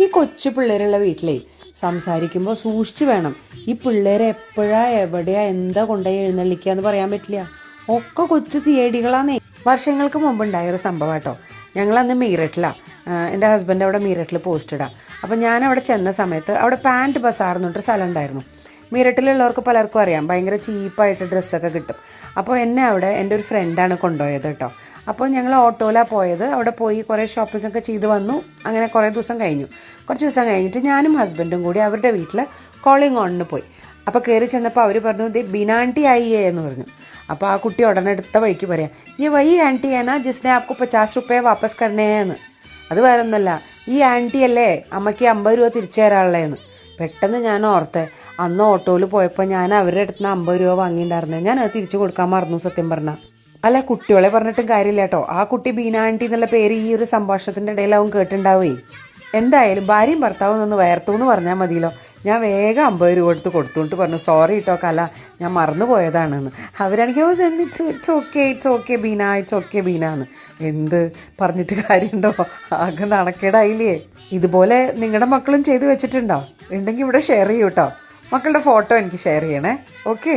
ഈ കൊച്ചു പിള്ളേരുള്ള വീട്ടിലേ സംസാരിക്കുമ്പോൾ സൂക്ഷിച്ചു വേണം. ഈ പിള്ളേരെ എപ്പോഴാ എവിടെയാ എന്താ കൊണ്ടുപോയി എഴുന്നള്ളിക്കുക എന്ന് പറയാൻ പറ്റില്ല. ഒക്കെ കൊച്ചു CID-കളാന്നേ. വർഷങ്ങൾക്ക് മുമ്പുണ്ടായൊരു സംഭവം കേട്ടോ. ഞങ്ങളന്ന് മീററ്റിലാണ്, എൻ്റെ ഹസ്ബൻഡ് അവിടെ മീററ്റിൽ പോസ്റ്റ് ഇടാം. അപ്പം ഞാൻ അവിടെ ചെന്ന സമയത്ത് അവിടെ പാൻറ്റ് ബസാർ എന്നിട്ടൊരു സ്ഥലം ഉണ്ടായിരുന്നു. മീററ്റിലുള്ളവർക്ക് പലർക്കും അറിയാം, ഭയങ്കര ചീപ്പായിട്ട് ഡ്രസ്സൊക്കെ കിട്ടും. അപ്പോൾ എന്നെ അവിടെ എൻ്റെ ഒരു ഫ്രണ്ടാണ് കൊണ്ടുപോയത് കേട്ടോ. അപ്പോൾ ഞങ്ങൾ ഓട്ടോയിലാണ് പോയത്. അവിടെ പോയി കുറേ ഷോപ്പിംഗ് ഒക്കെ ചെയ്ത് വന്നു. അങ്ങനെ കുറച്ച് ദിവസം കഴിഞ്ഞിട്ട് ഞാനും ഹസ്ബൻഡും കൂടി അവരുടെ വീട്ടിൽ കോളിംഗ് ഓണിന് പോയി. അപ്പോൾ കയറി ചെന്നപ്പോൾ അവർ പറഞ്ഞു, ദേ ബിനാൻറ്റി ആയിയേ എന്ന് പറഞ്ഞു. അപ്പോൾ ആ കുട്ടി ഉടനെ എടുത്ത വഴിക്ക് പറയാം, ഈ വൈ ആൻറ്റി ആണ് ജിസ്നെ ആപ്കോ 50 രൂപ വാപ്പസ് കരണേന്ന്. അത് വേറെ ഒന്നല്ല, ഈ ആൻറ്റി അല്ലേ അമ്മയ്ക്ക് 50 രൂപ തിരിച്ചു തരാനുള്ളതെന്ന്. പെട്ടെന്ന് ഞാൻ ഓർത്തെ, അന്ന് ഓട്ടോയിൽ പോയപ്പോൾ ഞാൻ അവരുടെ അടുത്ത് നിന്ന് 50 രൂപ വാങ്ങിയിട്ടുണ്ടായിരുന്നത്. ഞാൻ അത് തിരിച്ചു കൊടുക്കാൻ മറന്നു സത്യം പറഞ്ഞാൽ. അല്ല, കുട്ടികളെ പറഞ്ഞിട്ടും കാര്യമില്ല കേട്ടോ. ആ കുട്ടി ബീന ആൻറ്റി എന്നുള്ള പേര് ഈ ഒരു സംഭാഷണത്തിൻ്റെ ഇടയിലാവും കേട്ടിട്ടുണ്ടാവേ. എന്തായാലും ഭാര്യയും ഭർത്താവും ഒന്ന് വയർത്തു എന്ന് പറഞ്ഞാൽ മതിയല്ലോ. ഞാൻ വേഗം 50 രൂപ കൊടുത്തുകൊണ്ട് പറഞ്ഞു, സോറി കേട്ടോ കല, ഞാൻ മറന്നു പോയതാണെന്ന്. അവരാണെങ്കിൽ ഇറ്റ്സ് ഓക്കെ ബീന എന്ന്. എന്ത് പറഞ്ഞിട്ട് കാര്യമുണ്ടോ? ആകെ നടക്കേടായില്ലേ. ഇതുപോലെ നിങ്ങളുടെ മക്കളും ചെയ്തു വെച്ചിട്ടുണ്ടോ? ഉണ്ടെങ്കിൽ ഇവിടെ ഷെയർ ചെയ്യൂ കേട്ടോ. മക്കളുടെ ഫോട്ടോ എനിക്ക് ഷെയർ ചെയ്യണേ. ഓക്കെ.